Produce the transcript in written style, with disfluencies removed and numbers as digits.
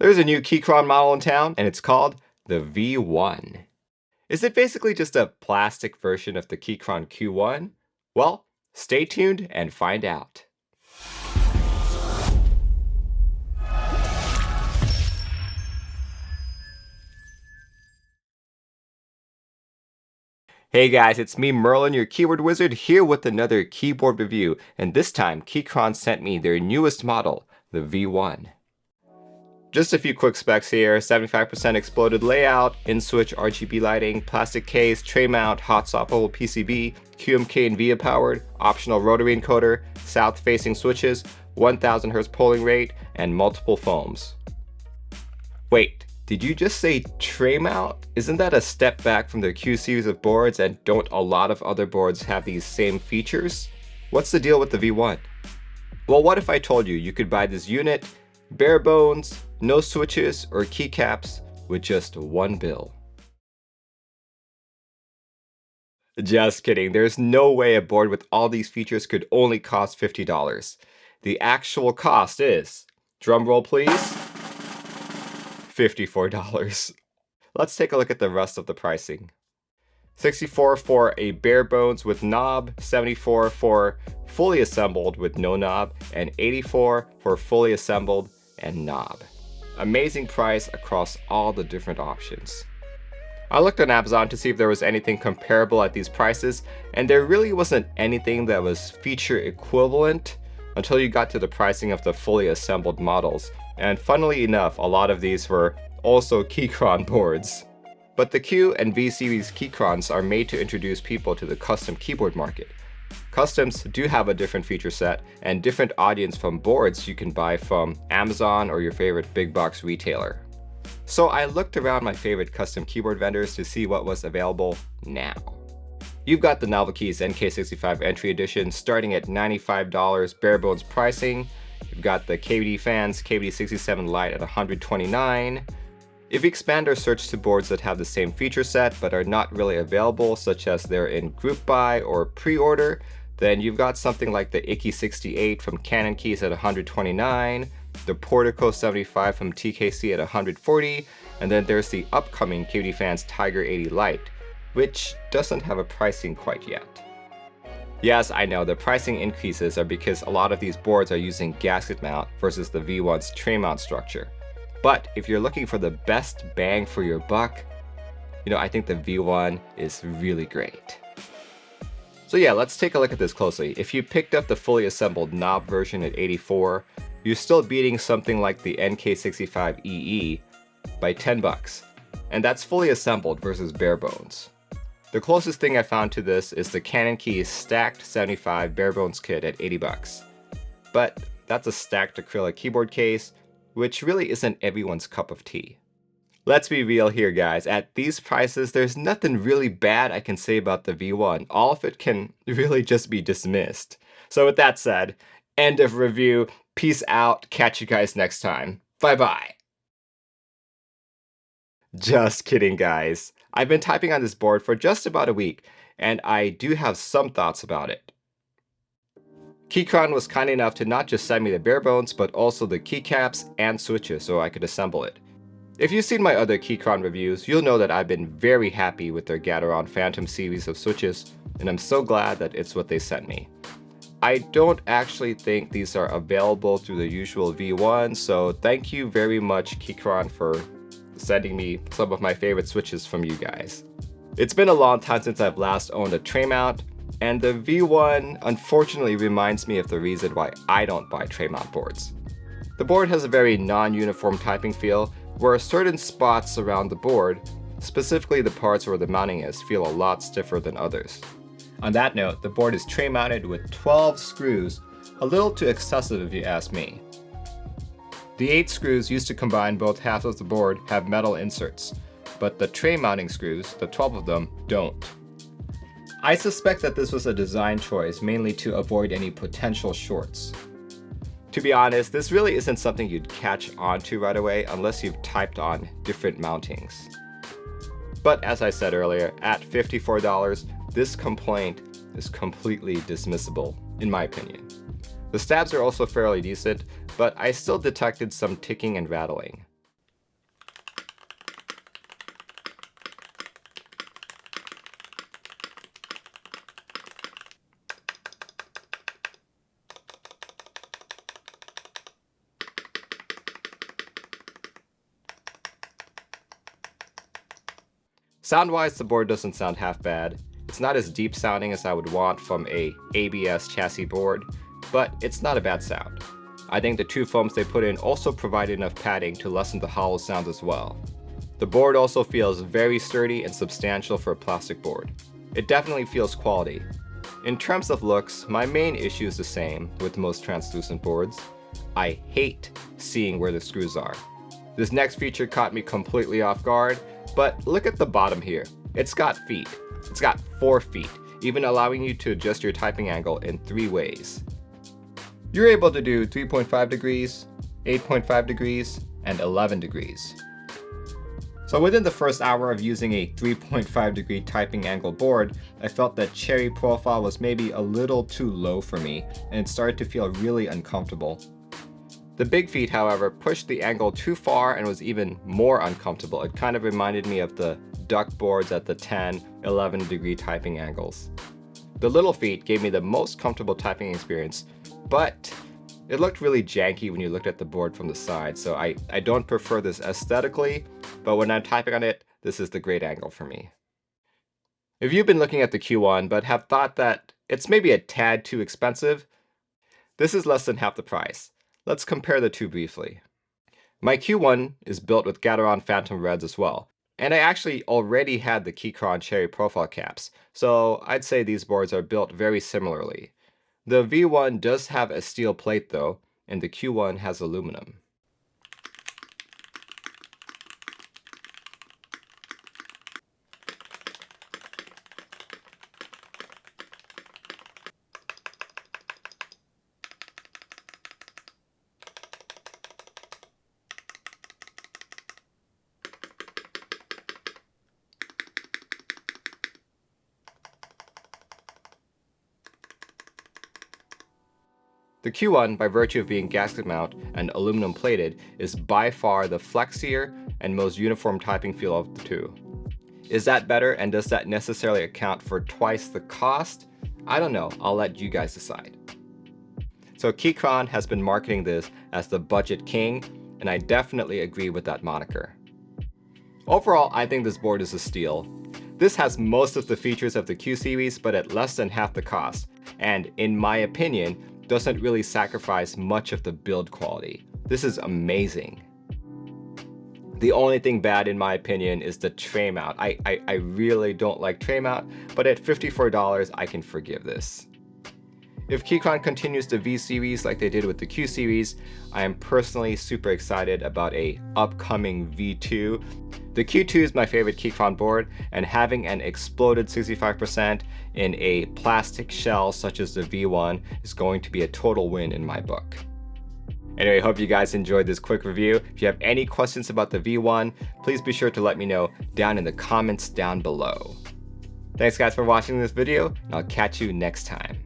There's a new Keychron model in town, and it's called the V1. Is it basically just a plastic version of the Keychron Q1? Well, stay tuned and find out. Hey guys, it's me Merlin, your keyboard wizard, here with another keyboard review, and this time Keychron sent me their newest model, the V1. Just a few quick specs here: 75% exploded layout, in-switch RGB lighting, plastic case, tray mount, hot swappable PCB, QMK and VIA powered, optional rotary encoder, south-facing switches, 1000 Hz polling rate, and multiple foams. Wait, did you just say tray mount? Isn't that a step back from their Q series of boards, and don't a lot of other boards have these same features? What's the deal with the V1? Well, what if I told you could buy this unit, bare bones, no switches or keycaps, with just one bill? Just kidding, there's no way a board with all these features could only cost $50. The actual cost is, drumroll please, $54. Let's take a look at the rest of the pricing. $64 for a bare bones with knob, $74 for fully assembled with no knob, and $84 for fully assembled and knob. Amazing price across all the different options. I looked on Amazon to see if there was anything comparable at these prices, and there really wasn't anything that was feature equivalent until you got to the pricing of the fully assembled models. And funnily enough, a lot of these were also Keychron boards. But the Q and V series Keychrons are made to introduce people to the custom keyboard market. Customs do have a different feature set and different audience from boards you can buy from Amazon or your favorite big box retailer. So I looked around my favorite custom keyboard vendors to see what was available now. You've got the Novelkeys NK65 Entry Edition starting at $95 bare bones pricing. You've got the KBD Fans KBD67 Lite at $129. If we expand our search to boards that have the same feature set but are not really available, such as they're in group buy or pre-order, then you've got something like the Icky 68 from Canon Keys at $129, the Portico 75 from TKC at $140, and then there's the upcoming KBD Fans Tiger 80 Lite, which doesn't have a pricing quite yet. Yes, I know the pricing increases are because a lot of these boards are using gasket mount versus the V1's tray mount structure. But if you're looking for the best bang for your buck, I think the V1 is really great. So yeah, let's take a look at this closely. If you picked up the fully assembled knob version at $84, you're still beating something like the NK65EE by $10, and that's fully assembled versus bare bones. The closest thing I found to this is the Canon Keys stacked 75 bare bones kit at $80. But that's a stacked acrylic keyboard case, which really isn't everyone's cup of tea. Let's be real here, guys. At these prices, there's nothing really bad I can say about the V1. All of it can really just be dismissed. So with that said, end of review. Peace out. Catch you guys next time. Bye-bye. Just kidding, guys. I've been typing on this board for just about a week, and I do have some thoughts about it. Keychron was kind enough to not just send me the bare bones, but also the keycaps and switches so I could assemble it. If you've seen my other Keychron reviews, you'll know that I've been very happy with their Gateron Phantom series of switches, and I'm so glad that it's what they sent me. I don't actually think these are available through the usual V1, so thank you very much, Keychron, for sending me some of my favorite switches from you guys. It's been a long time since I've last owned a tray mount, and the V1 unfortunately reminds me of the reason why I don't buy tray mount boards. The board has a very non-uniform typing feel, where certain spots around the board, specifically the parts where the mounting is, feel a lot stiffer than others. On that note, the board is tray mounted with 12 screws, a little too excessive if you ask me. The 8 screws used to combine both halves of the board have metal inserts, but the tray mounting screws, the 12 of them, don't. I suspect that this was a design choice mainly to avoid any potential shorts. To be honest, this really isn't something you'd catch onto right away unless you've typed on different mountings. But as I said earlier, at $54, this complaint is completely dismissible, in my opinion. The stabs are also fairly decent, but I still detected some ticking and rattling. Sound-wise, the board doesn't sound half bad. It's not as deep sounding as I would want from a ABS chassis board, but it's not a bad sound. I think the two foams they put in also provide enough padding to lessen the hollow sounds as well. The board also feels very sturdy and substantial for a plastic board. It definitely feels quality. In terms of looks, my main issue is the same with most translucent boards. I hate seeing where the screws are. This next feature caught me completely off guard, but look at the bottom here. It's got feet. It's got 4 feet, even allowing you to adjust your typing angle in 3 ways. You're able to do 3.5 degrees, 8.5 degrees, and 11 degrees. So within the first hour of using a 3.5 degree typing angle board, I felt that cherry profile was maybe a little too low for me, and it started to feel really uncomfortable. The big feet, however, pushed the angle too far and was even more uncomfortable. It kind of reminded me of the duck boards at the 10, 11 degree typing angles. The little feet gave me the most comfortable typing experience, but it looked really janky when you looked at the board from the side, so I don't prefer this aesthetically, but when I'm typing on it, this is the great angle for me. If you've been looking at the Q1 but have thought that it's maybe a tad too expensive, this is less than half the price. Let's compare the two briefly. My Q1 is built with Gateron Phantom Reds as well, and I actually already had the Keychron Cherry profile caps, so I'd say these boards are built very similarly. The V1 does have a steel plate though, and the Q1 has aluminum. The Q1, by virtue of being gasket mount and aluminum plated, is by far the flexier and most uniform typing feel of the two. Is that better, and does that necessarily account for twice the cost? I don't know, I'll let you guys decide. So Keychron has been marketing this as the budget king, and I definitely agree with that moniker. Overall, I think this board is a steal. This has most of the features of the Q series, but at less than half the cost, and in my opinion, doesn't really sacrifice much of the build quality. This is amazing. The only thing bad in my opinion is the tray mount. I really don't like tray mount, but at $54 I can forgive this. If Keychron continues the V series like they did with the Q series, I am personally super excited about a upcoming V2. The Q2 is my favorite Keychron board, and having an exploded 65% in a plastic shell such as the V1 is going to be a total win in my book. Anyway, hope you guys enjoyed this quick review. If you have any questions about the V1, please be sure to let me know down in the comments down below. Thanks guys for watching this video, and I'll catch you next time.